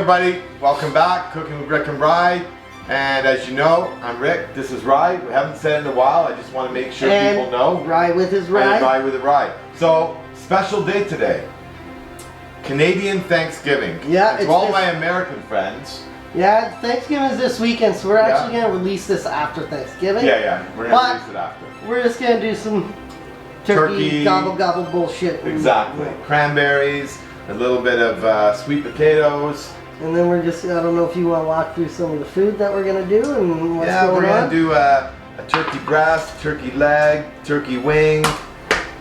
everybody, welcome back, Cooking with Rick and Rye. And as you know, I'm Rick, this is Rye. We haven't said it in a while, I just want to make sure people know. Rye with his Rye. And Rye with a Rye. So, special day today. Canadian Thanksgiving. Yeah, to all my American friends. Yeah, Thanksgiving is this weekend, so we're actually going to release this after Thanksgiving. Yeah, we're going to release it after. We're just going to do some turkey gobble gobble bullshit. Exactly. Cranberries, a little bit of sweet potatoes. And then we're just, I don't know if you want to walk through some of the food that we're going to do and what's going on. Yeah, we're going to do a turkey breast, turkey leg, turkey wing,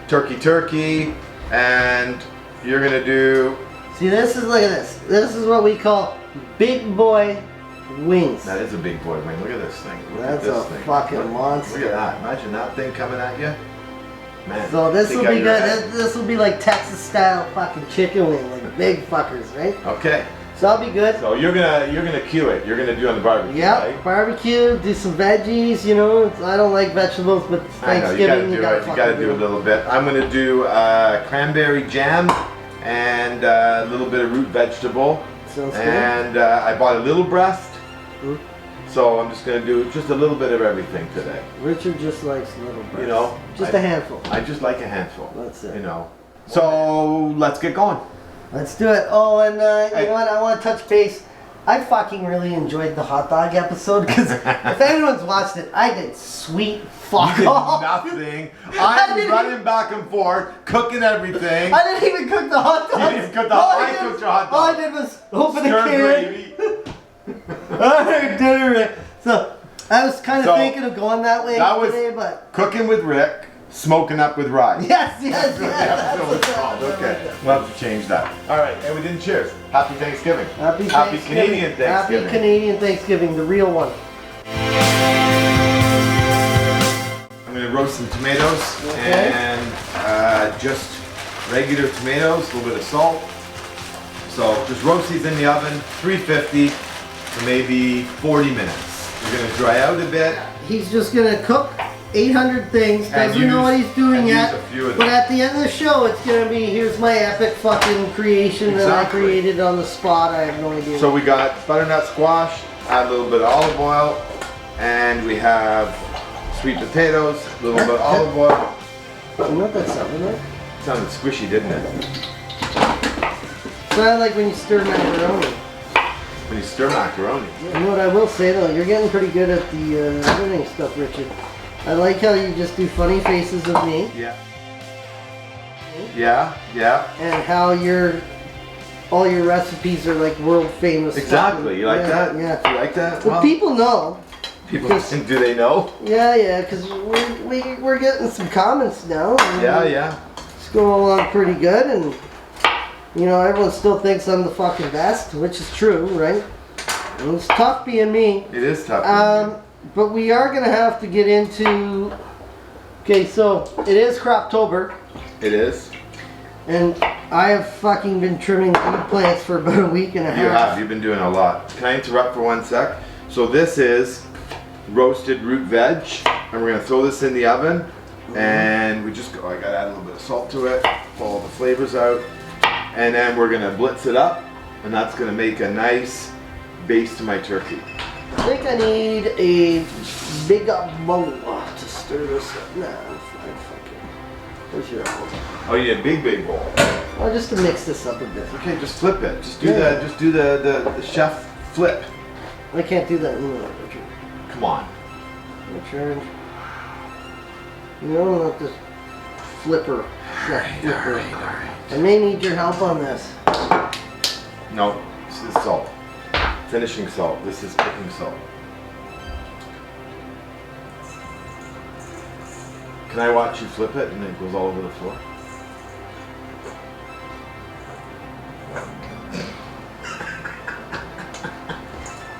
turkey, and you're going to do... See, this is, look at this. This is what we call big boy wings. That is a big boy wing. Look at this thing. That's a fucking monster. Look at that. Imagine that thing coming at you. Man, so this will be good. This will be like Texas style fucking chicken wing, like big fuckers, right? Okay. So that'll be good. So you're gonna cue it. You're gonna do on the barbecue. Yeah, right? barbecue. Do some veggies. You know, I don't like vegetables, but Thanksgiving you gotta do a little bit. I'm gonna do cranberry jam and a little bit of root vegetable. Sounds good. And I bought a little breast. So I'm just going to do just a little bit of everything today. Richard just likes little breasts. You know, just a handful. I just like a handful. That's it. You know. So let's get going. Let's do it. Oh, and you know what? I want to touch base. I fucking really enjoyed the hot dog episode because if anyone's watched it, I did sweet fuck all. Nothing. I'm running back and forth, cooking everything. I didn't even cook the hot dogs. You didn't cook the hot dogs. I cooked your hot dogs. All I did was open the can. Gravy. I did it. So I was kind of thinking of going that way today, but cooking with Rick, smoking up with Rye. Yes. Okay, we'll have to change that. All right, and we didn't cheers. Happy Thanksgiving. Happy Canadian Thanksgiving. Happy Canadian Thanksgiving, the real one. I'm going to roast some tomatoes and just regular tomatoes, a little bit of salt. So just roast these in the oven, 350 for maybe 40 minutes. You're going to dry out a bit. He's just going to cook 800 things, doesn't know what he's doing yet, but at the end of the show it's going to be, here's my epic fucking creation that I created on the spot. I have no idea. So we got butternut squash, add a little bit of olive oil, and we have sweet potatoes, a little bit of olive oil. You know what that sounded like? It sounded squishy, didn't it? Sounded like when you stir macaroni. When you stir macaroni. You know what I will say though, you're getting pretty good at the editing stuff, Richard. I like how you just do funny faces of me. Yeah. Yeah. And how all your recipes are like world famous. Exactly. You like that? Yeah. You like that? Well, people know. People, do they know? Yeah, because we're getting some comments now. Yeah. It's going along pretty good, and you know everyone still thinks I'm the fucking best, which is true, right? And it's tough being me. It is tough. But we are gonna have to get into. Okay, so it is Croptober. It is. And I have fucking been trimming eggplants for about a week and a half. You have. You've been doing a lot. Can I interrupt for 1 sec? So this is roasted root veg, and we're gonna throw this in the oven, and we just go. I gotta add a little bit of salt to it, pull all the flavors out, and then we're gonna blitz it up, and that's gonna make a nice base to my turkey. I think I need a big bowl to stir this up. Nah, I'm fine. Where's your bowl? Oh, you need a big bowl. Well, just to mix this up a bit. Okay, just flip it. Just do the chef flip. I can't do that anymore, Richard. Come on. Richard. You know, not this flipper. All right. I may need your help on this. No, this is salt. Finishing salt. This is cooking salt. Can I watch you flip it and it goes all over the floor?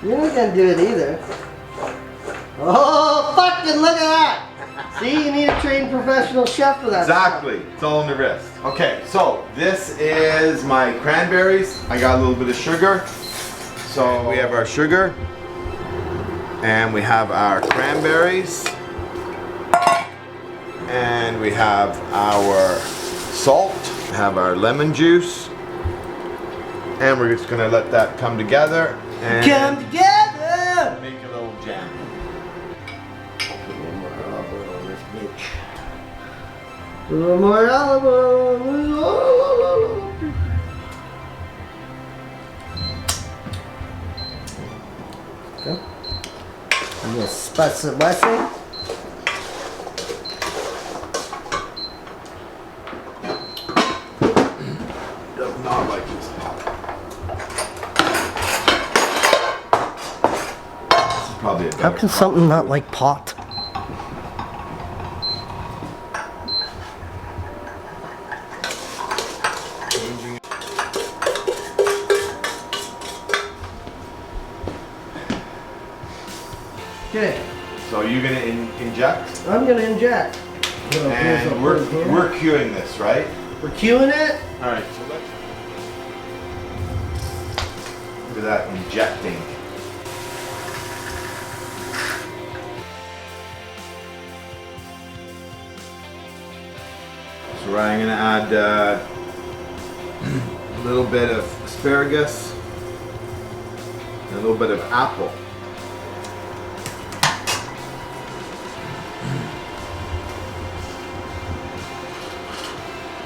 You're not gonna do it either. Oh, fucking look at that! See, you need a trained professional chef for that. Exactly. It's all on the wrist. Okay, so this is my cranberries. I got a little bit of sugar. So we have our sugar, and we have our cranberries, and we have our salt, we have our lemon juice, And we're just gonna let that come together and Come together! make a little jam. A little more olive oil on this bitch. A little more olive oil. Okay. I'm gonna spice it wrestling. Does not like this pot. This is probably a better How can pot. something not like pot? Okay, So you're gonna inject, I'm gonna inject. and we're queuing this, right? We're queuing it. All right. So let's look at that injecting. So I'm gonna add a little bit of asparagus, and a little bit of apple.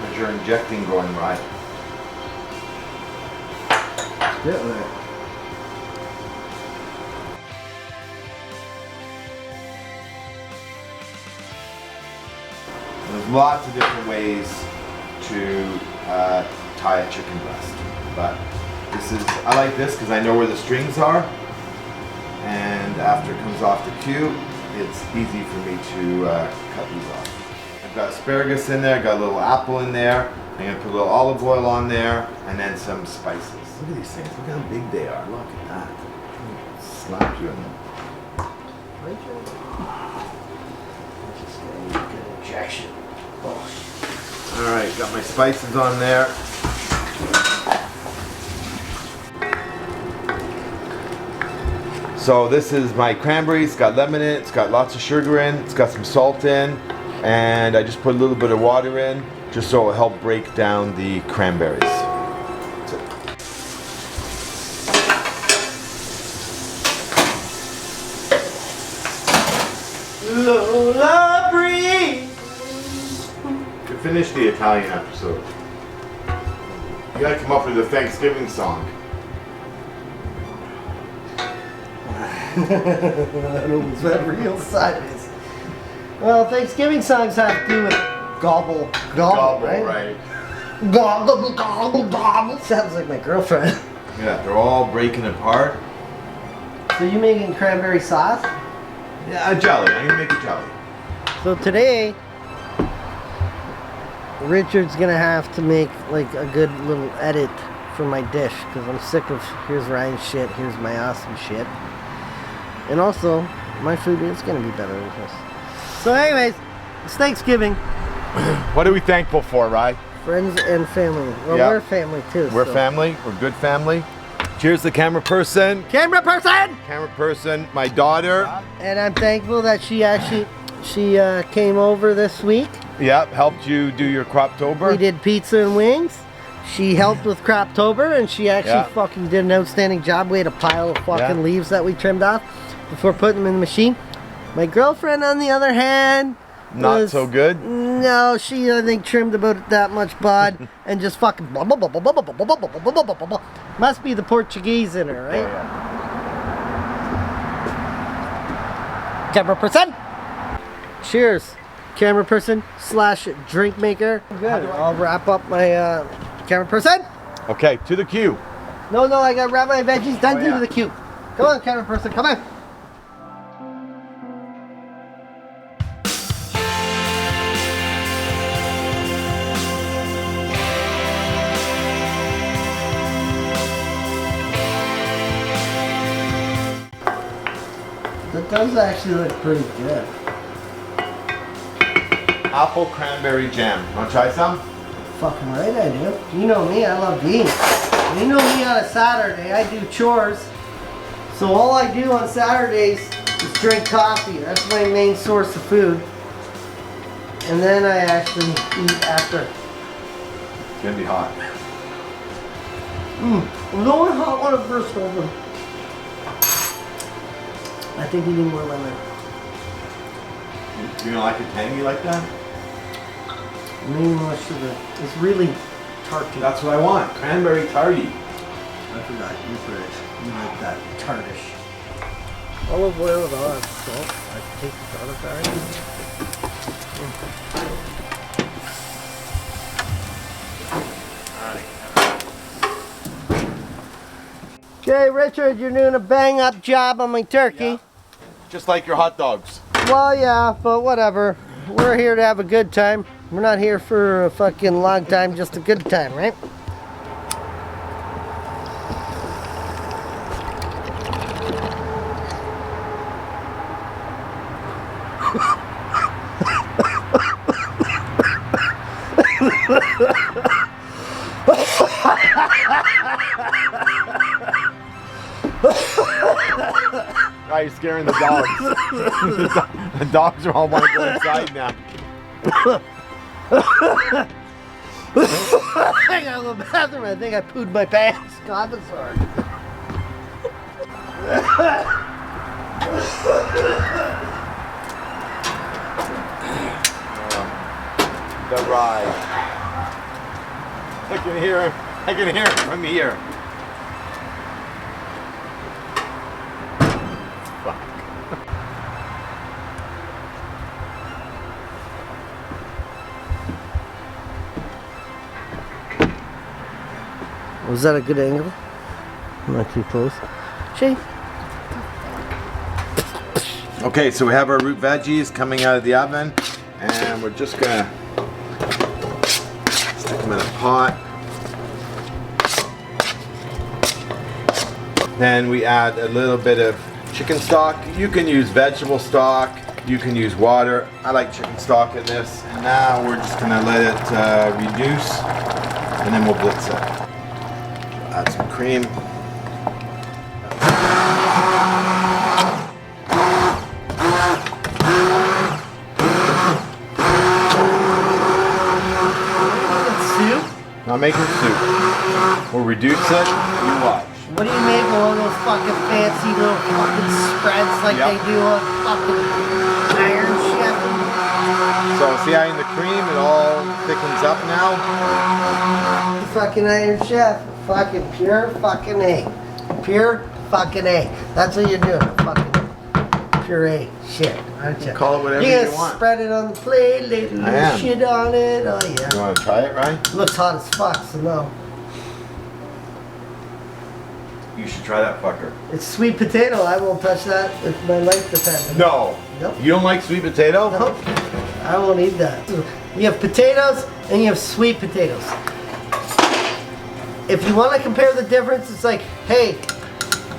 As you're injecting going right. Get there. There's lots of different ways to tie a chicken breast, but this is, I like this because I know where the strings are, and after it comes off the cue, it's easy for me to cut these off. I've got asparagus in there, got a little apple in there, I'm going to put a little olive oil on there, and then some spices. Look at these things, look how big they are, look at that. Slap you in them. Injection. Oh. Alright, got my spices on there. So this is my cranberries, it's got lemon in it, it's got lots of sugar in, it's got some salt in, and I just put a little bit of water in, just so it'll help break down the cranberries. That's it. Lola breeze. To finish the Italian episode, you gotta come up with a Thanksgiving song. That opens that real sideways. Well, Thanksgiving songs have to do with gobble, gobble, right? Gobble, gobble, gobble. Sounds like my girlfriend. Yeah, they're all breaking apart. So you making cranberry sauce? Yeah, a jelly. I'm gonna make a jelly. So today, Richard's gonna have to make like a good little edit for my dish because I'm sick of here's Ryan's shit, here's my awesome shit. And also, my food is gonna be better with this. So anyways, it's Thanksgiving. What are we thankful for, Rye? Friends and family. Well, Yeah. we're family too. We're so. family. We're good family. Cheers to camera person. Camera person! Camera person, my daughter. And I'm thankful that she came over this week. Yep, helped you do your Croptober. We did pizza and wings. She helped with Croptober, and she actually fucking did an outstanding job. We had a pile of fucking leaves that we trimmed off before putting them in the machine. My girlfriend, on the other hand, Not so good. No, she I think trimmed about that much bud and just fucking must be the Portuguese in her, right? Camera person. Cheers, camera person / drink maker. Good. I'll wrap up my camera person. Okay, to the queue. No, I gotta wrap my veggies. Done to the cue. Come on, camera person, come on. That does actually look pretty good. Apple cranberry jam. Want to try some? Fucking right I do. You know me, I love to eat. You know me on a Saturday, I do chores. So all I do on Saturdays is drink coffee. That's my main source of food. And then I actually eat after. It's gonna be hot. The only hot one at first over. I think we need more lemon. You don't like it tangy like that? Maybe more sugar. It's really tarty. That's what I want. Cranberry tarty. I forgot. You put it. You like that tartish. Olive oil with all that salt. I take the garlic already. Okay, Richard, you're doing a bang-up job on my turkey. Yeah. Just like your hot dogs. Well, yeah, but whatever. We're here to have a good time. We're not here for a fucking long time, just a good time, right? Now you're scaring the dogs. The dogs are all want to go inside now. I gotta go to the bathroom. I think I pooed my pants. God, I'm sorry. The ride. I can hear him. I can hear him from here. Was that a good angle? Not too close. Shay. Okay, so we have our root veggies coming out of the oven, and we're just gonna stick them in a pot. Then we add a little bit of chicken stock. You can use vegetable stock, you can use water. I like chicken stock in this. And now we're just gonna let it reduce, and then we'll blitz it. Add some cream. Not making soup. We'll reduce it. You watch. What do you make of all those fucking fancy little fucking spreads like they do on fucking Iron Chef? So see how in the cream it all thickens up now? Fucking Iron Chef. Fucking pure fucking egg. Pure fucking egg. That's what you're doing. Fucking puree shit, aren't you? Call it whatever you're you gonna want. Spread it on the plate, lay the little shit on it. Oh yeah. You want to try it, Ryan? Looks hot as fuck, so no. You should try that fucker. It's sweet potato. I won't touch that if my life depends on it. No. Nope. You don't like sweet potato? Nope. I won't eat that. You have potatoes and you have sweet potatoes. If you want to compare the difference, it's like, hey,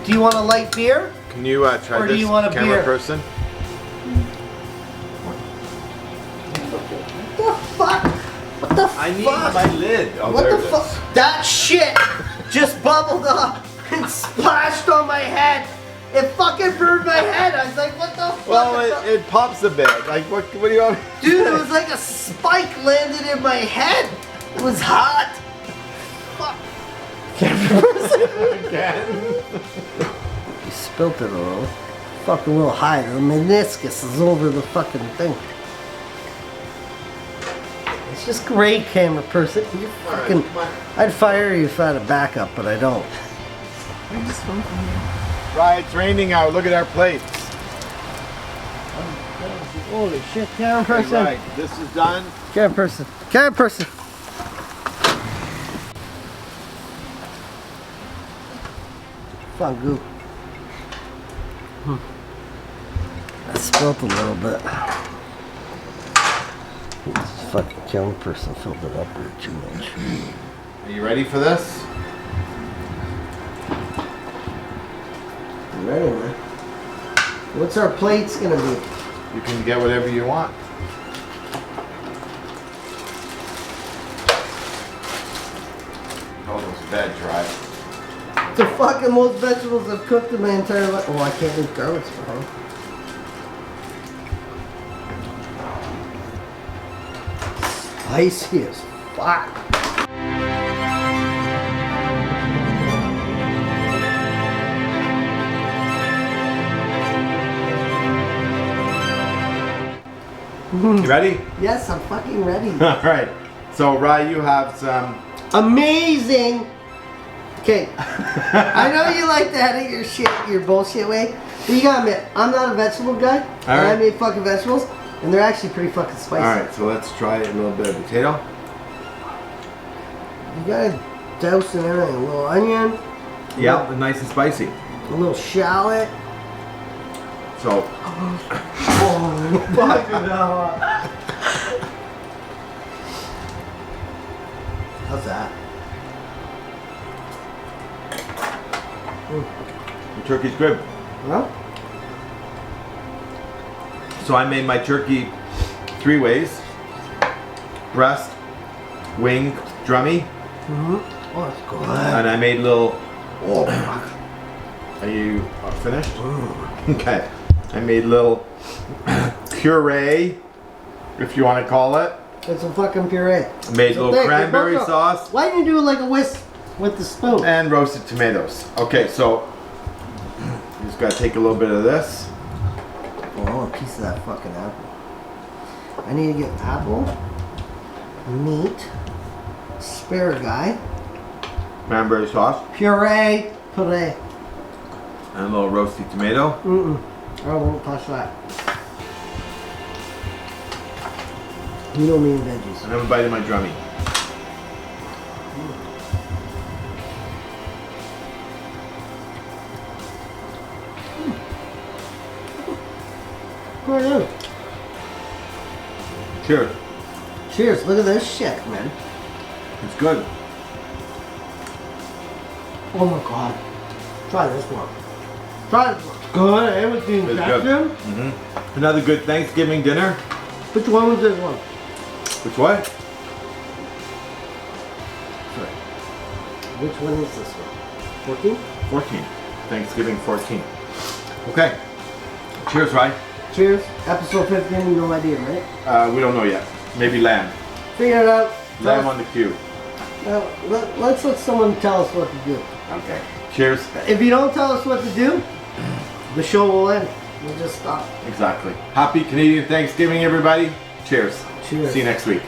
do you want a light beer? Can you try Or this, do you want a camera beer? person? What the fuck? What the fuck? I need my lid. Oh, What there the it fuck? is. That shit just bubbled up and splashed on my head. It fucking burned my head. I was like, what the fuck? Well, it pops a bit. Like, what do you want? Dude, it was like a spike landed in my head. It was hot. Fuck. Again? You spilt it a little. Fucking little high. The meniscus is over the fucking thing. It's just great, camera person. You fucking. I'd fire you if I had a backup, but I don't. I just film from here. Right, it's raining out. Look at our plates. Holy shit, camera person. Right, this is done. Camera person. Camera person. Fun goop. I spilt a little bit. This fucking camera person filled it up way too much. Are you ready for this? I'm ready, man. What's our plates gonna be? You can get whatever you want. All those veg, right? The fucking most vegetables I've cooked in my entire life. Oh, I can't eat garlic sprout. Spicy as fuck. You ready? Yes, I'm fucking ready. All right. So, Rye, you have some. Amazing. Okay. I know you like to edit your shit, your bullshit way. But you gotta admit, I'm not a vegetable guy. And I made fucking vegetables, and they're actually pretty fucking spicy. All right. So let's try a little bit of potato. You gotta douse it in a little onion. Yeah, nice and spicy. A little shallot. So. Oh, fucking hell. How's that? The turkey's good. Well, So I made my turkey 3 ways. Breast, wing, drummy. oh, that's good. And I made little. Oh, fuck. Are you finished? Okay. I made little puree, if you want to call it. It's a fucking puree. I made So little thick, cranberry it's sauce Why didn't you do it like a whisk with the spoon? and roasted tomatoes. Okay, so you just gotta take a little bit of this. Oh, I want a piece of that fucking apple. I need to get apple, meat, asparagus, Cranberry sauce puree, and a little roasted tomato. I won't touch that. You know me and veggies. And have a bite of my drummy. What are you? Cheers. Cheers, look at this shit, man. It's good. Oh my god. Try this one. Try this one. Good, everything's It's good. good. Another good Thanksgiving dinner. Which one was this one? Which what? Sorry. Which one is this one? 14? 14. Thanksgiving 14. Okay. Cheers, Rye. Cheers. Episode 15, no idea, right? We don't know yet. Maybe lamb. Figure it out. Lamb on the queue. Now, let's let someone tell us what to do. Okay. Cheers. If you don't tell us what to do, the show will end. We'll just stop. Exactly. Happy Canadian Thanksgiving, everybody. Cheers. Cheers. See you next week.